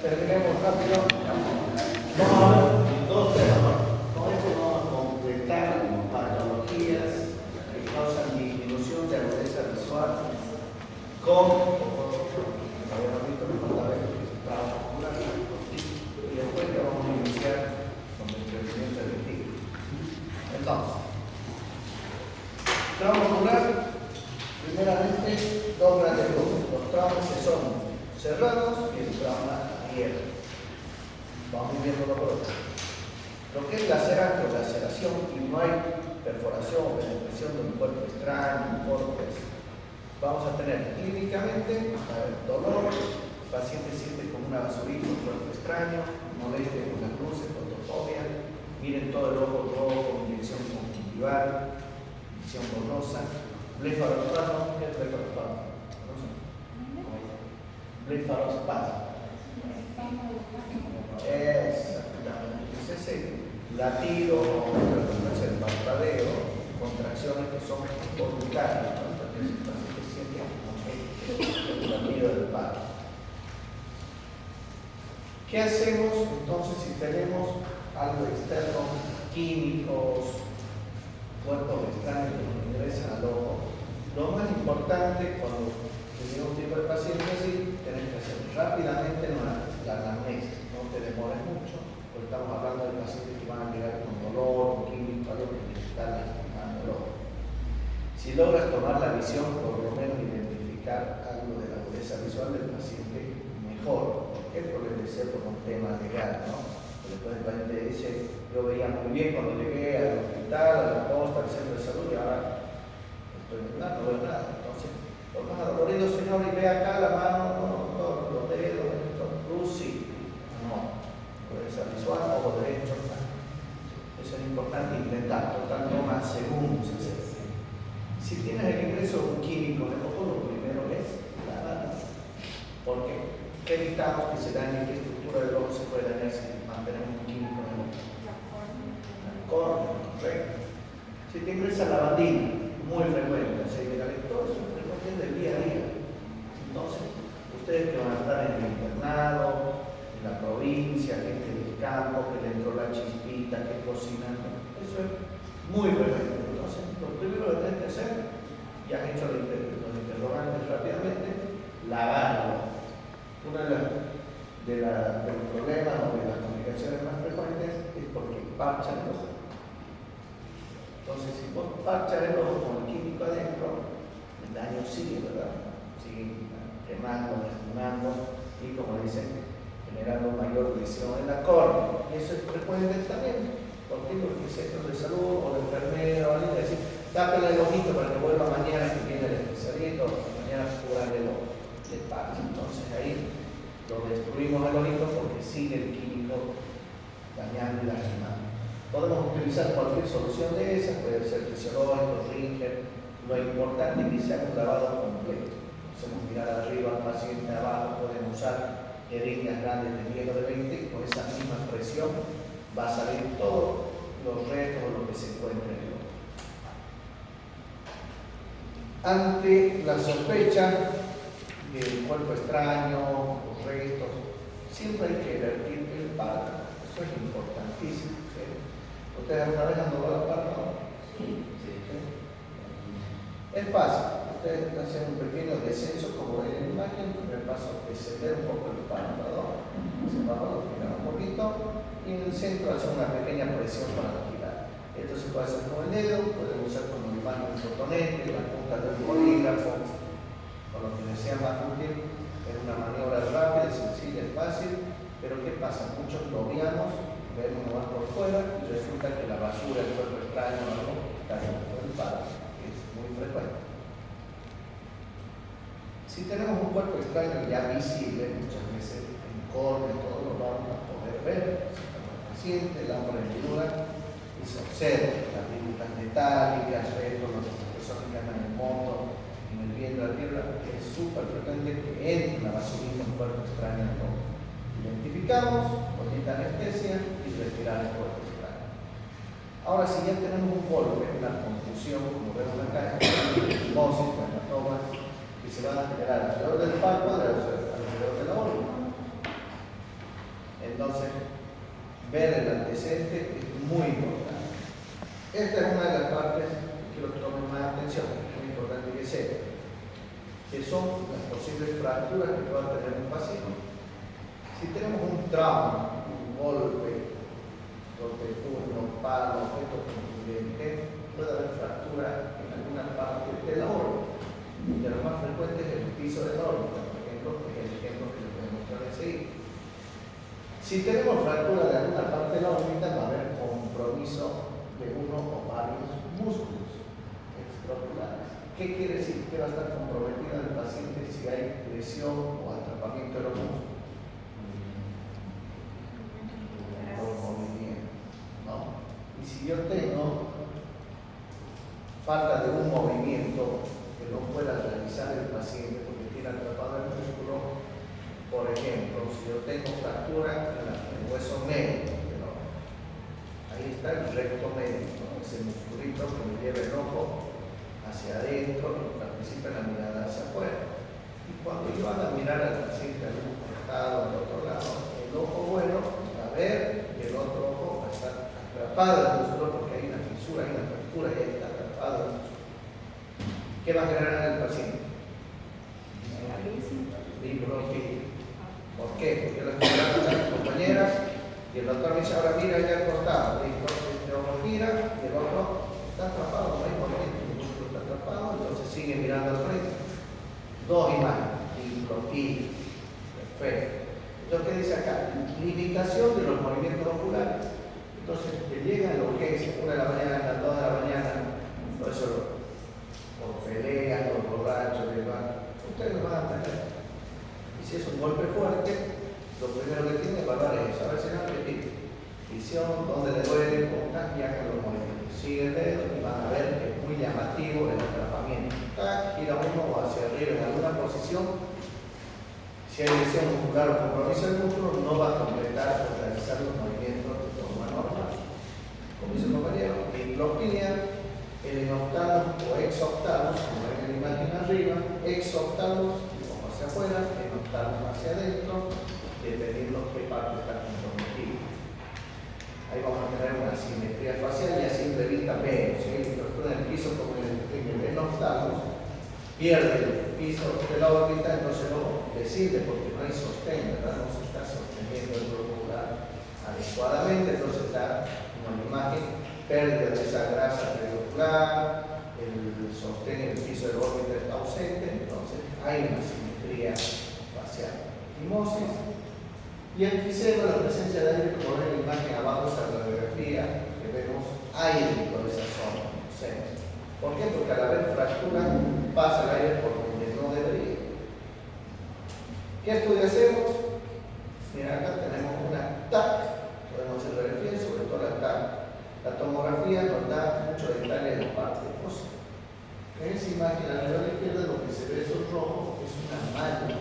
Terminemos rápido. Vamos a ver dos temas. Con esto vamos a completar patologías que causan disminución de agudeza visual con y después ya vamos a iniciar con el crecimiento electivo. Entonces, trauma ocular, primeramente dos grandes grupos, los traumas que son cerrados y el trauma abierto. Vamos viendo por otro. Lo que es laceración y no hay perforación o penetración de un cuerpo extraño, un córtex, vamos a tener clínicamente dolor, el paciente siente como una basurita, un cuerpo extraño, molestia con las luces, fotofobia, miren todo el ojo rojo, inyección conjuntival, inyección borrosa, blefarospasmo. ¿Qué es blefarospasmo? Blefarospasmo. Exactamente. Es ese latido o el parpadeo, contracciones que son voluntarias, ¿no? Entonces el paciente siente el latido del paro. ¿Qué hacemos entonces si tenemos algo externo, químicos, cuerpos extraños que nos ingresan al ojo? Lo más importante cuando tenemos un tipo de paciente así, tenés que hacer rápidamente la anamnesis, no te demores mucho, porque estamos hablando de pacientes que van a llegar con dolor, con químico, algo que necesitan lastimando el ojo. Si logras tomar la visión, por lo menos identificar algo de la agudeza visual del paciente, mejor. ¿Por qué? Porque debe ser por un tema legal, ¿no? Después el paciente dice, yo veía muy bien cuando llegué al hospital, a la posta, al centro de salud, y ahora no veo nada. Entonces, lo más dolorido, señor, y ve acá la mano, todos los dedos, luz, sí. No, agudeza visual, ojo derecho, no. Eso es importante intentar, total toma segundos. Si tienes el ingreso de un químico en el ojo, lo primero es la mano. Porque ¿qué evitamos que se dañe? ¿Qué estructura del ojo se puede dañar si mantenemos un químico en el ojo? La córnea, correcto. Si te ingresa la lavandina, muy frecuente, todo eso es frecuente del día a día. Entonces, ustedes que van a estar en el internado, en la provincia, gente del campo, que le entró la chispita, que cocinando, eso es muy frecuente. Entonces, lo primero que tienen que hacer, ya han hecho los interrogantes rápidamente, lavarlo. Uno de los problemas o de las complicaciones más frecuentes es porque parchan el ojo. Entonces, si vos parchas el ojo con el químico adentro, el daño sigue, ¿verdad? Sigue quemando, lastimando y, como dicen, generando mayor lesión en la córnea. Y eso es frecuente también. ¿Por qué? Porque el centro de salud o el enfermero o alguien dice, tápele el ojito para que vuelva mañana que viene el especialista o mañana curarle el ojo. Le parcha. Entonces ahí lo destruimos el ojito porque sigue el químico dañando y lastimando. Podemos utilizar cualquier solución de esas, puede ser fisiológico, Ringer. Lo importante es que sea un lavado completo. Hacemos mirar arriba al paciente, abajo, pueden usar jeringas grandes de hielo de 20, con esa misma presión va a salir todos los restos o lo que se encuentre en el ojo. Ante la sospecha del cuerpo extraño, los restos, siempre hay que vertir el párpado. Eso es importantísimo. ¿Sí? ¿Ustedes alguna vez han doblado el párpado? Sí. Es fácil. Ustedes hacen un pequeño descenso, como ven en la imagen, primer paso es descender un poco el párpado, hacia abajo lo giran un poquito y en el centro hacen una pequeña presión para girar. Esto se puede hacer con el dedo, pueden usar como imagen un cotonete, la punta del bolígrafo, con lo que les sea más útil. Es una maniobra rápida, sencilla, es fácil, pero ¿qué pasa? Muchos lo obviamos, vemos más por fuera y resulta que la basura, el cuerpo extraño o algo está dentro del párpado, que es muy frecuente. Si tenemos un cuerpo extraño ya visible, muchas veces en córnea, todo lo vamos a poder ver. Si estamos paciente, la hendidura y se observa las figuras metálicas, restos, las personas que andan en moto, en el viento de la tierra, es súper frecuente que entre una basurita, un cuerpo extraño en el ojo. Identificamos, bonita anestesia y retirar el cuerpo extraño. Ahora, si ya tenemos un golpe, una confusión, como vemos acá, hipnosis, hematomas, que se van a generar alrededor del párpado y alrededor de la órbita. Entonces, ver el antecedente es muy importante. Esta es una de las partes que quiero que tomen más atención, que es muy importante que sepan, que son las posibles fracturas que pueda tener un paciente. Si tenemos un trauma, un golpe de turno, palo, objeto contundente, puede haber fractura en alguna parte de la órbita. De lo más frecuente es el piso de la órbita, por ejemplo, que es el ejemplo que les voy a mostrar enseguida. Si tenemos fractura de alguna parte de la órbita, va a haber compromiso de uno o varios músculos extraoculares. ¿Qué quiere decir? Que va a estar comprometido el paciente si hay lesión o atrapamiento de los músculos. Los movimientos, ¿no? Y si yo tengo falta de un movimiento que no pueda realizar el paciente porque tiene atrapado el músculo, por ejemplo, si yo tengo fractura en el hueso medio, ahí está el recto medio, ¿no? Ese musculito que me lleva el ojo hacia adentro y participa en la mirada hacia afuera. Y cuando yo haga mirar al paciente al un costado, al otro lado, el ojo bueno va a ver y el otro ojo va a estar atrapado el músculo porque hay una fisura, hay una fractura y ahí está atrapado el músculo. ¿Qué va a generar el paciente? Fibrosis. ¿Por qué? Porque yo le estoy hablando a las compañeras y el doctor me dice, ahora mira ya al costado, listo, uno gira y el otro está atrapado, no hay movimiento, el músculo está atrapado, entonces sigue mirando al frente. Dos imágenes, fibrosis. Perfecto. Entonces, ¿qué dice acá? Limitación de los movimientos oculares. Entonces, que llega a la urgencia, 1 de la mañana, a las 2 de la mañana, por eso, por peleas, por borrachos, ustedes lo van a tener. Y si es un golpe fuerte, lo primero que tiene que evaluar es saber si no repetir. Visión, donde le duele, viajan los movimientos. Sigue el dedo y van a ver que es muy llamativo el atrapamiento. Gira uno hacia arriba en alguna posición. Si hay lesión muscular o compromiso del músculo, no va a completar o realizar los movimientos de forma normal. Como dice el compañero, diplopía, el enoptalos o exoptalos, como ven en la imagen arriba, exoptalos, como hacia afuera, enoptalos hacia adentro, dependiendo qué parte está comprometida. Ahí vamos a tener una simetría facial y a simple vista menos. ¿Sí? En el piso, como en el enoptalos, pierde el piso de la órbita, entonces no decide porque no hay sostén, ¿verdad? No se está sosteniendo el globo ocular adecuadamente, entonces está una imagen, pérdida de esa grasa preocular, el sostén en el piso de la órbita está ausente, entonces hay una simetría facial. Fimosis y enfisema, la presencia de aire, como ven en la imagen abajo, esa radiografía que vemos, aire por esa zona, ¿sí? ¿Por qué? Porque al haber fractura pasa el aire por donde no debería. ¿Qué estudio hacemos? Mira, acá tenemos una TAC, podemos hacer radiografía, sobre todo la TAC. La tomografía nos da mucho detalle de la parte ósea. En esa imagen a la izquierda lo que se ve es rojo, es una malla.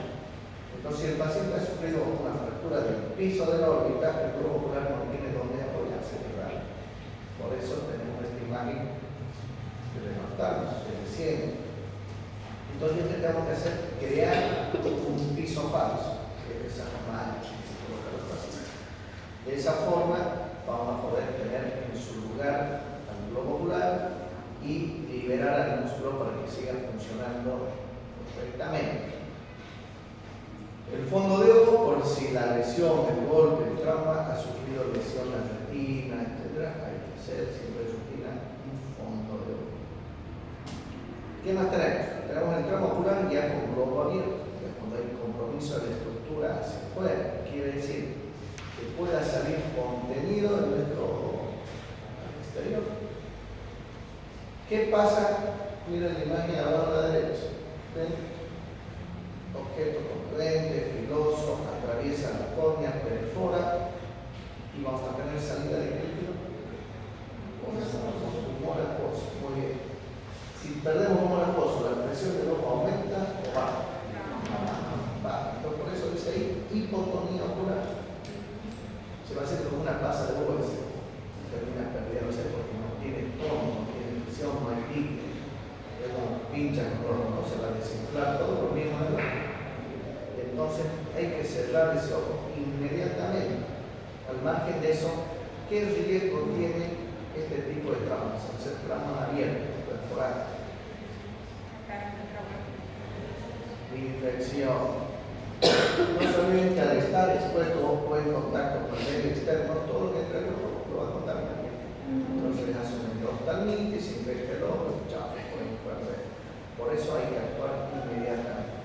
Entonces, si el paciente ha sufrido una fractura del piso de la órbita, el globo ocular no tiene dónde apoyarse, ¿verdad? Por eso tenemos esta imagen de levantarnos, de desciende. Entonces, ¿qué tenemos que hacer? Crear un piso falso, que es esa malla que se coloca en los pacientes. De esa forma, vamos a poder tener en su lugar al globo ocular y liberar al músculo para que siga funcionando perfectamente. El fondo de ojo, por si la lesión, el golpe, el trauma ha sufrido lesión en la retina, etc., hay que hacer siempre rutina un fondo de ojo. ¿Qué más tenemos? Tenemos el trauma ocular ya con globo abierto, que es cuando hay compromiso de la estructura hacia afuera, quiere decir que pueda salir contenido de nuestro ojo al exterior. ¿Qué pasa? Miren la imagen abajo a la derecha. ¿Ven? Objeto concurrente, filoso, atraviesa la córnea, perfora y vamos a tener salida de líquido. Humor acuoso. Muy bien. Si perdemos humor acuoso, la presión del ojo aumenta o baja. Baja. Entonces, por eso dice ahí hipotonía ocular. Se va a hacer como una pasa de huevo, termina perdiéndose porque no tiene tono, no tiene presión, no hay líquido. Luego pincha el color, no se va a desinflar todo lo mismo de la. Entonces hay que cerrar ese ojo inmediatamente. margen de eso, ¿qué riesgo tiene este tipo de traumas? Al ser traumas abiertos, perforados. Infección. No se olviden que al estar expuesto o en contacto con el medio externo, todo lo que entra en el ojo lo va a contaminar. Entonces les hace una endoftalmitis, se infecta el ojo, chao, pueden perder. Por eso hay que actuar inmediatamente.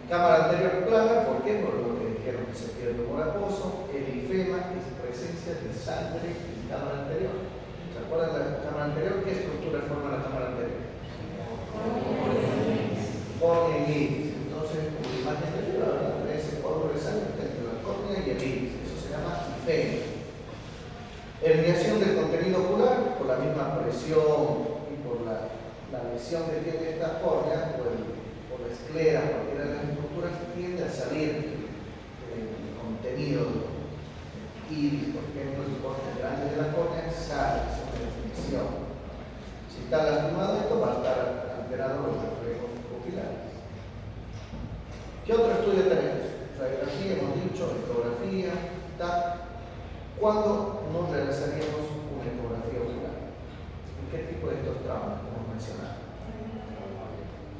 Cámara anterior plana, ¿por qué? Por lo que dijeron que se pierde el humor acuoso. El linfema es presencia de sangre en cámara anterior. ¿Se acuerdan de la cámara anterior? ¿Qué estructura forma la cámara anterior? Córnea y iris. Entonces, como la imagen de ayuda, ese coágulo de sangre entre la córnea y el iris. Eso se llama linfema. Herniación del contenido ocular por la misma presión y por la lesión que tiene esta córnea por la esclera, cualquiera de las estructuras, tiende a salir el contenido iris, por ejemplo, el corte grande de la córnea sale, es una definición. Si está lastimado esto, va a estar alterado los reflejos pupilares. ¿Qué otro estudio tenemos? Radiografía, hemos dicho, ecografía, TAC. ¿Cuándo no realizaríamos una ecografía ocular? ¿En qué tipo de estos traumas hemos mencionado?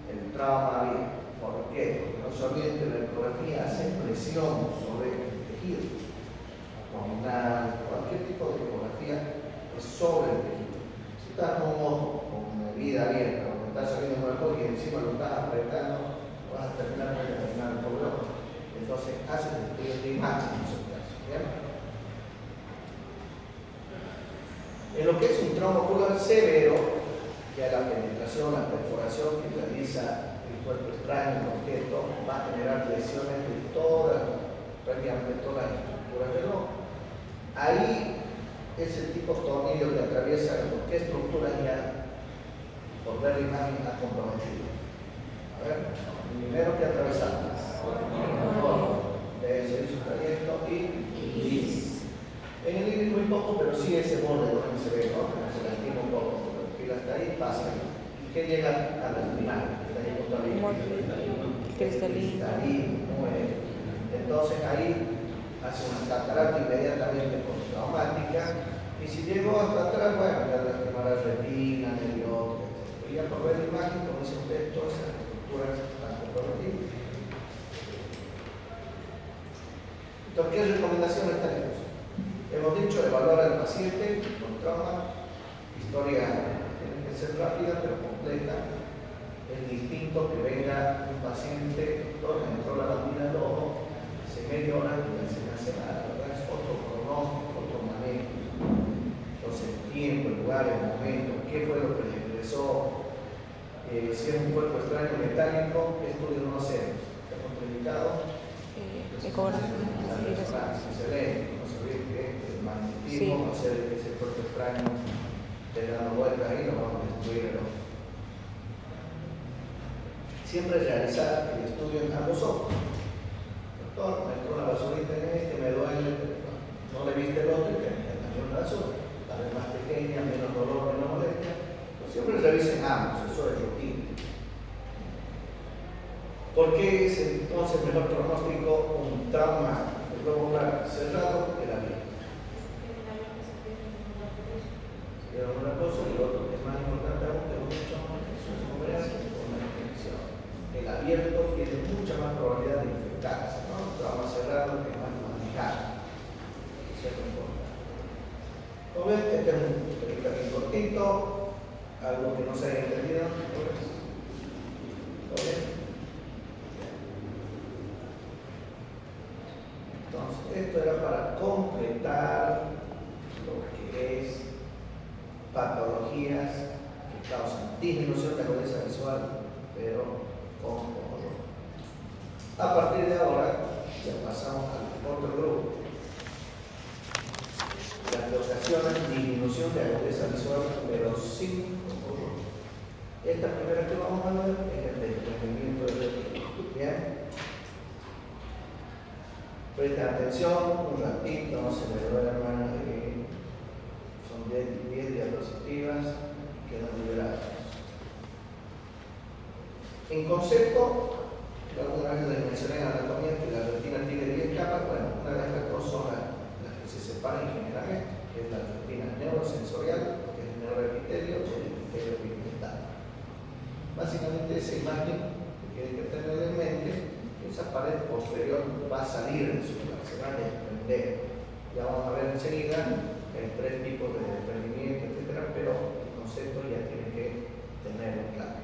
El trauma abierto. ¿Por qué? Porque no se olviden que la ecografía hace presión sobre el tejido abdominal, cualquier tipo de ecografía es sobre el tejido. Si estás con un ojo con una herida abierta o estás saliendo con el ojo y encima lo estás apretando, vas a terminar de terminar el pobre ojo. Entonces haces estudios de imagen en esos casos. ¿Bien? En lo que es un trauma ocular severo, ya la penetración, la perforación que realiza el cuerpo extraño, el objeto, va a generar lesiones de prácticamente todas las estructuras del ojo. Ahí ese tipo de tornillo que atraviesa qué estructuras ya, por ver la imagen, ha comprometido. A ver, primero que atravesamos. De ese hizo trayecto y iris. En el iris muy poco, pero sí ese borde donde se ve, ¿no? Se lastima un poco, porque hasta ahí pasa. ¿Y qué llega a la espinal? Cristalino. Entonces ahí hace una catarata inmediatamente postraumática. Y si llegó hasta atrás, bueno, ya lastimar la retina, nervio, etc. Y ya por ver la imagen, como dice usted, todas esas estructuras están comprometidas. Entonces, ¿qué recomendaciones tenemos? Hemos dicho evaluar al paciente con trauma, historia tiene que ser rápida pero completa. Es distinto que venga un paciente, doctor, me entró la bambina del ojo, hace media hora y hace una semana, ¿verdad? Es otro pronóstico, otro manejo. Entonces, el tiempo, el lugar, el momento, qué fue lo que le ingresó, si es un cuerpo extraño metálico, ¿qué estudio no hacemos? ¿Está contraindicado? Ecografía. Excelente, no se olvide que el magnetismo, hacer que ese cuerpo extraño esté dando vueltas ahí, lo vamos a destruir el ojo. Siempre realizar el estudio en ambos ojos. Doctor, me entró una basurita en este, me duele, no le viste el otro y tenés también una basura. Tal vez más pequeña, menos dolor, menos molestia. Pero siempre revisen ambos, eso es rutina. ¿Por qué es entonces mejor pronóstico un trauma del globo ocular cerrado que el abierto? Pero una cosa y otro que es más importante aún, que mucho más una infección. El abierto tiene mucha más probabilidad de infectarse, ¿no? El trauma cerrado es más manejado. Eso es lo importante. Como ven, este es un película cortito, algo que no se haya entendido. ¿Todo bien? Entonces, esto era para completar lo que es patologías que causan disminución de agudeza visual, pero con horror. A partir de ahora, ya pasamos al otro grupo. Las que ocasionan disminución de agudeza visual, pero sin horror. Esta primera que vamos a ver es el desprendimiento del retina. ¿Bien? Presten atención, un ratito, no se me duerman, son 10 diapositivas y quedan liberados. En concepto, alguna vez les mencioné en anatomía que la retina tiene 10 capas, bueno, una de estas dos son las que se imagen que tienen que tener en mente, que esa pared posterior va a salir de su lugar, se va a desprender. Ya vamos a ver enseguida que hay tres tipos de desprendimiento, etcétera, pero el concepto ya tiene que tenerlo claro.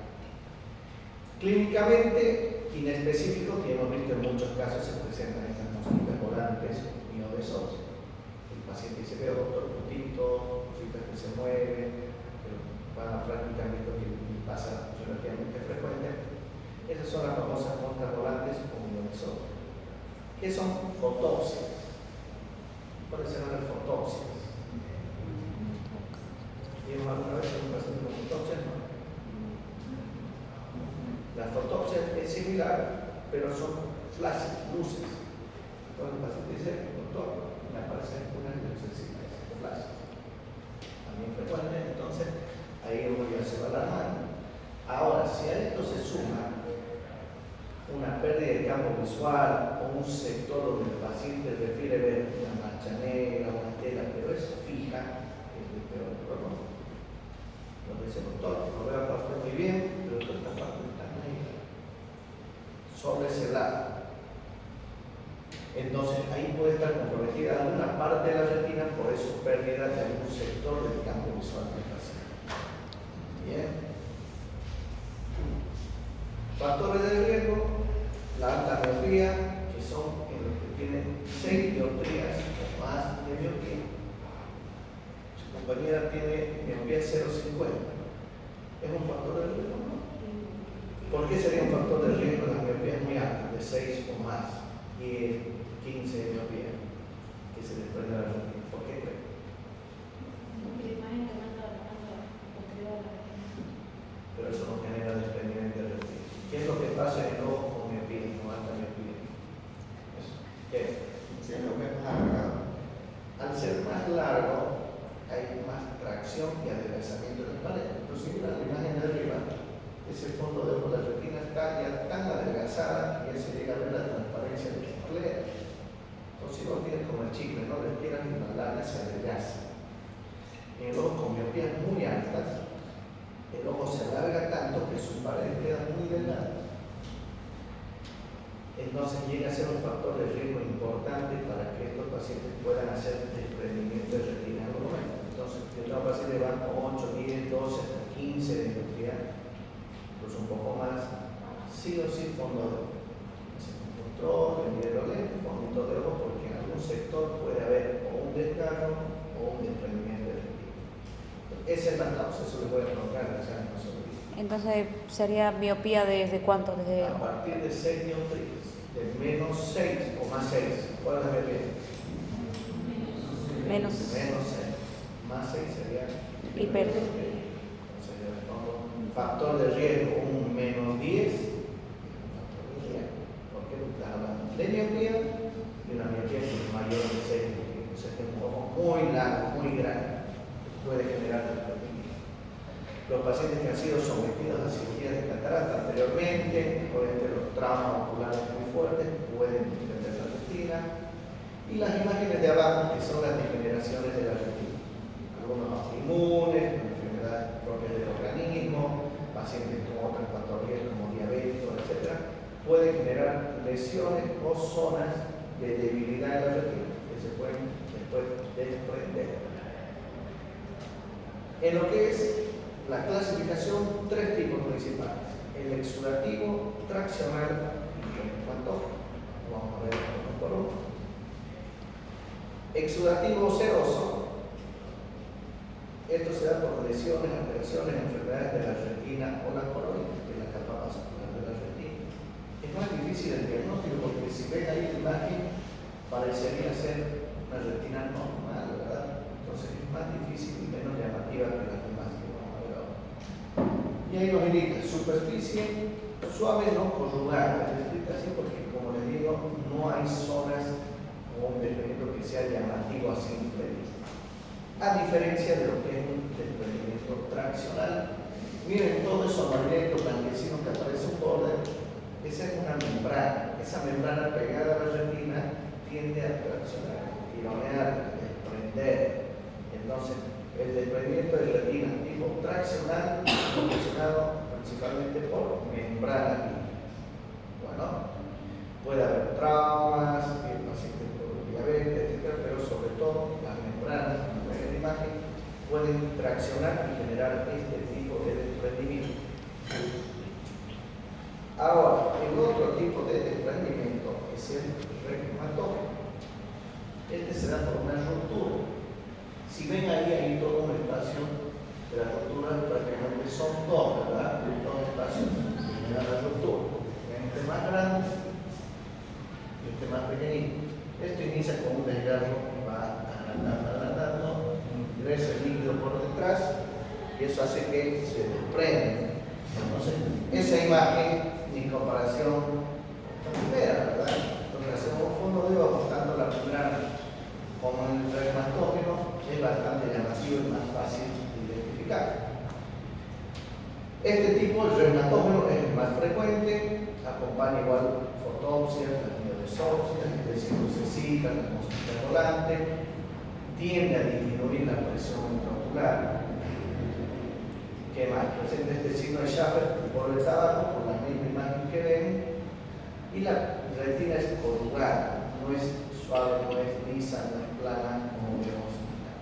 Clínicamente, inespecífico, que hemos visto en muchos casos se presentan estas mosquitas volantes miodesos. El paciente dice, veo doctor, putito, cositas que se mueven, pero van a prácticamente que pasa relativamente frecuente. Esas son las famosas moscas volantes o miodesosas. ¿Qué son? Fotópsias. ¿Cuáles serán las fotópsias? ¿Vieron alguna vez un paciente con fotopsias? No. La fotopsia es similar, pero son flashes, luces. Entonces el paciente dice, doctor, me aparecen unas lucecitas, flashes. También frecuente, entonces ahí uno ya se va alarmando. Ahora, si a esto se suma una pérdida de campo visual o un sector donde el paciente refiere ver una mancha negra, una tela, pero es fija, es el peor problema. Lo dice el doctor, lo veo acá usted muy bien, pero toda esta parte está negra, sobre ese lado. Entonces ahí puede estar comprometida alguna parte de la retina por eso pérdida de algún sector del campo visual del paciente. Bien. Factores de riesgo, la alta miopía, que son en los que tienen 6 dioptrías o más de miopía. Su compañera tiene miopía 0,50. ¿Es un factor de riesgo? No. ¿Por qué sería un factor de riesgo las miopías muy altas, de 6 o más, 10, 15 de miopía, que se desprende la retina? ¿Por qué creen? Pero eso no genera desprendimiento de retina. ¿Qué es lo que pasa en el ojo con miopía, con alta miopía? ¿Qué? Sí, lo que es largo. Al ser más largo, hay más tracción y adelgazamiento de la pared. Entonces, mira la imagen de arriba, ese fondo de ojo, la retina está ya tan adelgazada que ya se llega a ver la transparencia del esclero. Entonces, si vos tienes como el chicle, no le tiras y la larga se adelgaza. En el ojo con miopías muy altas, el ojo se alarga tanto que su pared queda muy delgada. Entonces llega a ser un factor de riesgo importante para que estos pacientes puedan hacer desprendimiento de retina en algún momento. Entonces, si los pacientes van con 8, 10, 12, hasta 15 de miopía, incluso un poco más, sí o sí fondo de ojo. Se control, el hidrolente, fondito de ojo, porque en algún sector puede haber o un desgarro o un desprendimiento de retina. Esa es la causa, eso le voy a colocar en el examen nosotros. Entonces, ¿sería miopía desde cuánto? Desde... A partir de 6 dioptrías, de menos 6 o más 6. ¿Cuál es la miopía? Menos 6. Más 6 sería hiper. Entonces yo le pongo un factor de riesgo, un menos 10. Factor de riesgo. ¿Por qué? Porque estás hablando de miopía y una miopía que es mayor de 6 dioptrías. O sea que es un ojo muy largo, muy grande. Puede generar desprendimiento. Los pacientes que han sido sometidos a cirugía de catarata anteriormente, obviamente los traumas oculares muy fuertes, pueden desprender la retina. Y las imágenes de abajo, que son las degeneraciones de la retina. Algunos autoinmunes, con enfermedades propias del organismo, pacientes con otras patologías como diabetes, etc., pueden generar lesiones o zonas de debilidad de la retina que se pueden después desprender. En lo que es la clasificación, 3 tipos principales: el exudativo, traccional y cuanto. Vamos a ver uno por uno. Exudativo seroso. Esto se da por lesiones, alteraciones, enfermedades de la retina o la coronia, que es la capa vascular de la retina. Es más difícil el diagnóstico porque si ven ahí la imagen parecería ser una retina normal, ¿verdad? Entonces es más difícil y menos llamativa que las demás que vamos a ver ahora. Y ahí nos indica superficie suave, no corrugada. Les explica así porque, como les digo, no hay zonas o un desprendimiento que sea llamativo a simple vista. A diferencia de lo que es un desprendimiento traccional. Miren todo eso amarillo blanquecino que aparece en borde. Esa es una membrana. Esa membrana pegada a la retina tiende a traccionar, tironear, desprender. Entonces, el desprendimiento de retina tipo traccional, proporcionado principalmente por membrana líquida. Bueno, puede haber traumas, pacientes por diabetes, etc., pero sobre todo las membranas, como ven en la imagen, pueden traccionar y generar este tipo de desprendimiento. Ahora, el otro tipo de desprendimiento es el reumatógeno. Este se da por una ruptura. Si ven ahí, hay todo un espacio de la ruptura, prácticamente son dos, ¿verdad? Dos espacios que generan la ruptura. Este más grande y este más pequeñito. Esto inicia con un desgarro, va agrandando, ingresa el líquido por detrás y eso hace que se desprenda. Entonces, esa imagen, en comparación con la primera, ¿verdad? Entonces, hacemos un fondo de ojo, tanto la primera como el reumatógeno, es bastante llamativo y más fácil de identificar. Este tipo, el reumatógeno, es el más frecuente, acompaña igual fotopsias, latinoresopsias, es decir, lucecita, la mosquita volante, tiende a disminuir la presión intraocular. ¿Qué más? Presenta este signo de Schaffer por el tabaco, por la misma imagen que ven, y la retina es corrugada, no es suave, no es lisa, no es plana, como vemos acá.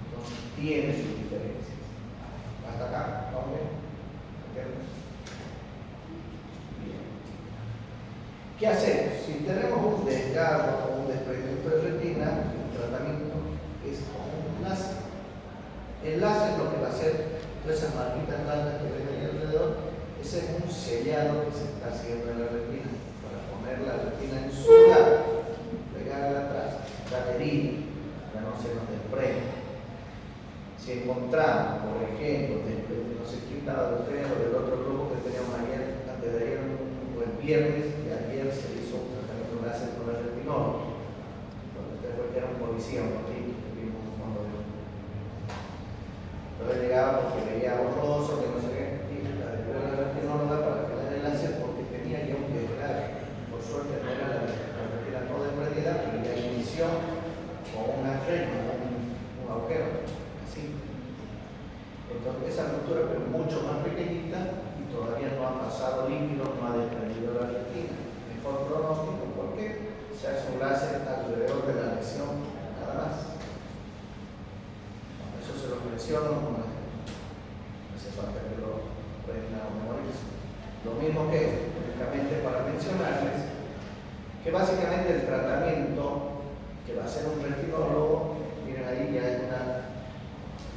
Entonces, tiene sus diferencias. Hasta acá, ¿vamos bien? Bien. ¿Qué hacemos? Si tenemos un desgarro o un desprendimiento de retina, el tratamiento es con un láser. El láser lo que va a hacer, esas marquitas blancas que ven ahí alrededor, ese es un sellado que se está haciendo en la retina para poner la retina en su lugar, pegarla atrás, la herida, para no se nos desprenda. Si encontramos, por ejemplo, no sé quién estaba de ustedes o del otro grupo que teníamos ayer, antes de ayer o el viernes, y ayer se hizo un tratamiento láser con el retinólogo, donde ustedes fue que era un policía, un poquito, que vimos un fondo de ojo. Entonces llegaba porque veía borroso, que no sé qué, y la desvió la retinóloga para que le dé el láser porque tenía ya un desgarro. Por suerte no era la retina no desprendida, pero ya inició con una regla, un agujero, así. Entonces esa ruptura, pero mucho más pequeñita y todavía no ha pasado líquido, no ha desprendido la retina. Mejor pronóstico porque se hace un láser alrededor de la lesión, nada más. Eso se lo menciono, no hace falta que lo aprendan o memoricen. Lo mismo que, únicamente para mencionarles, que básicamente el tratamiento que va a hacer un retinólogo, miren ahí ya hay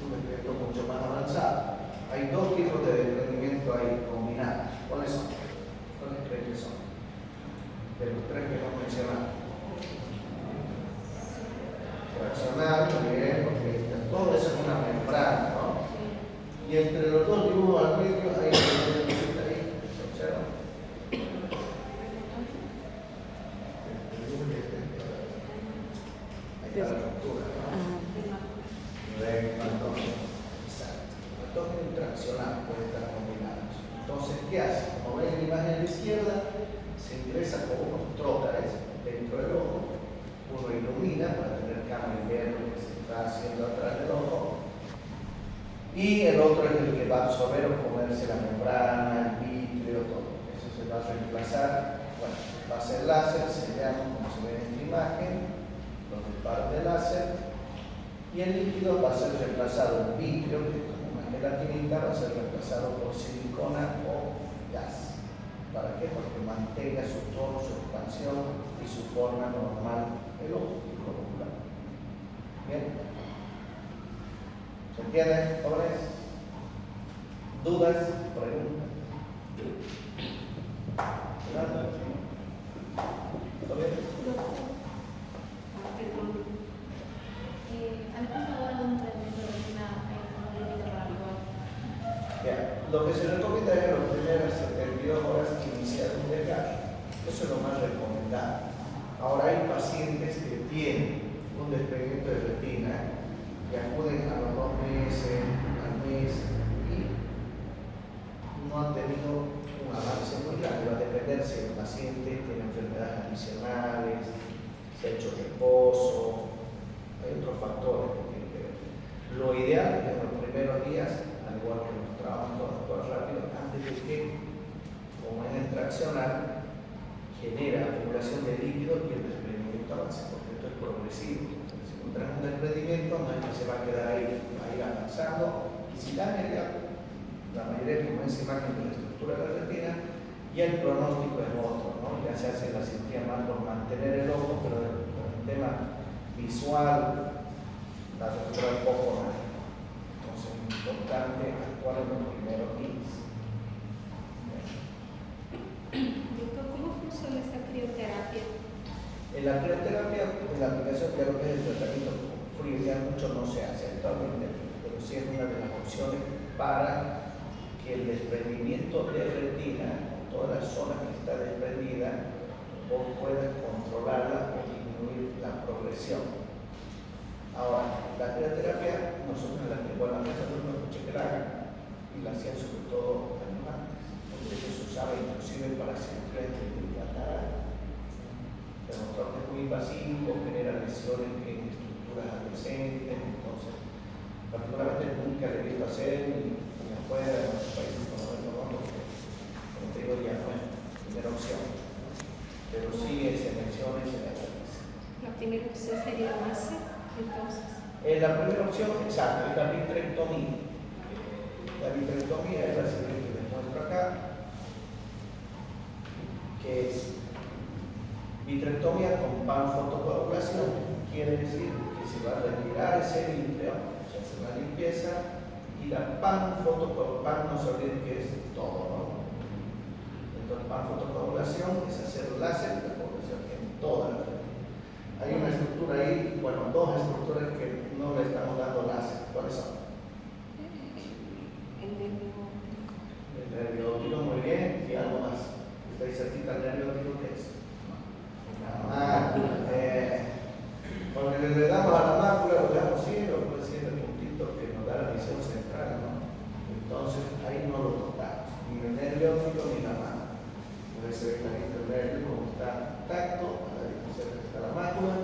un desprendimiento mucho más avanzado. Hay dos tipos de desprendimiento ahí combinados. ¿Cuáles son? ¿Cuáles creen que son? De los tres que hemos mencionado. Fraccional, también, porque todo eso es una membrana, ¿no? Y entre los dos dibujos al medio hay una cosita ahí, ¿se observa? Ahí está la ruptura, ¿no? Exacto. Reumatógeno y traccional pueden estar combinados. Entonces, ¿qué hace? Como ven en la imagen de la izquierda, se ingresa con unos trócares dentro del ojo. Uno ilumina para tener cámara y ver lo que se está haciendo atrás del ojo. Y el otro es el que va a absorber o comerse la membrana, el vítreo, todo. Eso se va a reemplazar. Bueno, va a ser láser, se llama como se ve en la imagen, donde parte el láser. Y el líquido va a ser reemplazado, el vítreo, que es como una gelatinita, va a ser reemplazado por silicona o gas. ¿Para qué? Porque mantenga su tono, su expansión y su forma normal el ojo ocular. ¿Bien? ¿Se entiende, jóvenes? ¿Dudas? ¿Preguntas? ¿Nada? ¿Todo bien? Lo que se recomienda es en las primeras 72 horas iniciar un desgarro. Eso es lo más recomendado. Ahora hay pacientes que tienen un desprendimiento de retina que acuden a los 2 meses, al mes y no han tenido un avance muy grande. Va a depender si el paciente tiene enfermedades adicionales, si ha hecho reposo, hay otros factores que tienen que ver. Lo ideal es en los primeros días, al igual que los trabajos, actuar rápido, antes de que, como en extraccional, genera acumulación de líquido y el desprendimiento avance, porque esto es progresivo. Entonces, si encontramos un desprendimiento, no es que se va a quedar ahí, va a ir avanzando, y si la mayoría como esa imagen de la estructura de la retina, y el pronóstico es otro, ¿no? Ya se hace la cirugía más por mantener el ojo, pero el tema visual, la ruptura un poco más. Entonces es importante actuar en los primeros días. Doctor, ¿cómo funciona esta crioterapia? En la crioterapia, en la aplicación de lo que es el tratamiento frío, ya mucho no se hace actualmente, pero sí es una de las opciones para que el desprendimiento de retina, toda la zona que está desprendida, vos puedas controlarla o disminuir la progresión. Ahora, la crioterapia, nosotros la que bueno, nosotros no escuché que la hagan, y la hacían sobre todo animantes, porque eso se usaba inclusive para cirugía de catarata. Demostró que es muy invasivo, genera lesiones en estructuras adyacentes, entonces, particularmente nunca le he visto hacer ni afuera, en otros países como el mundo, porque, como te digo, ya no es primera opción, pero sí se menciona y se le realiza. La primera opción sería láser, entonces. La primera opción, exacto, es la vitrectomía. La vitrectomía es la cirugía que les muestro acá, que es vitrectomía con panfotocoagulación. Quiere decir que se va a retirar ese vítreo, se hace una limpieza, y la panfotocoagulación, no se olviden que es todo, ¿no? Entonces, panfotocoagulación es hacer láser de coagulación en toda la retina. Hay una estructura ahí, bueno, dos estructuras que no le estamos dando láser. ¿Cuáles son? El nervio. El nervio óptico, muy bien, y algo más. ¿Está ahí cerquita el nervio óptico? ¿Qué es? Porque le damos a la mácula, lo damos ciego, pues sí, el puntito que nos da la visión central, ¿no? Entonces ahí no lo tocamos, ni el nervio óptico ni la mano. Entonces se ve clarito el nervio como está tacto, a la distancia que está la mácula,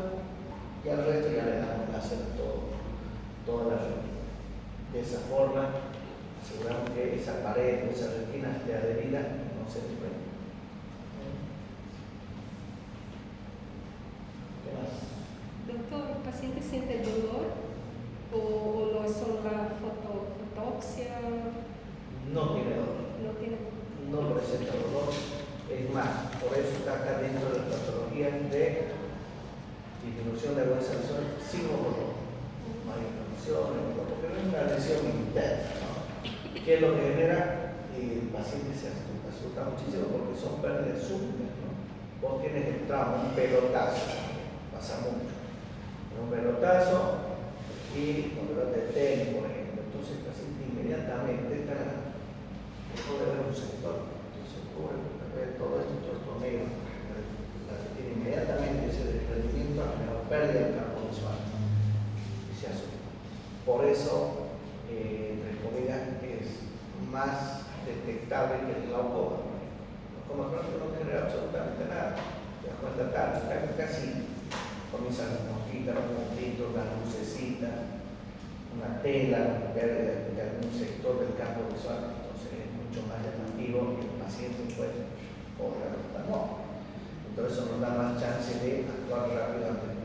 y al resto ya le damos láser toda la retina. De esa forma aseguramos que esa pared o esa retina esté adherida y no se desprenda. ¿Qué más? Doctor, ¿el paciente siente dolor o no es solo la fotopsia? No tiene dolor. No tiene. No presenta dolor. Es más, por eso está acá dentro de las patologías de disminución de aguanza visual sin dolor. No hay inflamación, porque no es una lesión interna, ¿no? Que es lo que genera el paciente se asusta muchísimo porque son pérdidas súbitas, ¿no? Vos tienes el trauma, un pelotazo, pasa mucho. Un pelotazo y cuando lo detén, por ejemplo, entonces el paciente inmediatamente está puede ver un sector, entonces cubre todo esto negro, tiene inmediatamente ese desprendimiento a la pérdida del campo visual y se asusta. Por eso, entre comillas, es más detectable que el glaucoma. El glaucoma no genera absolutamente nada, te das cuenta tarde, casi comienzan las mosquitas, los puntitos, las lucecitas, una tela, pérdida de algún sector del campo visual. Es mucho más llamativo y el paciente puede correr hasta no. Entonces eso nos da más chance de actuar rápidamente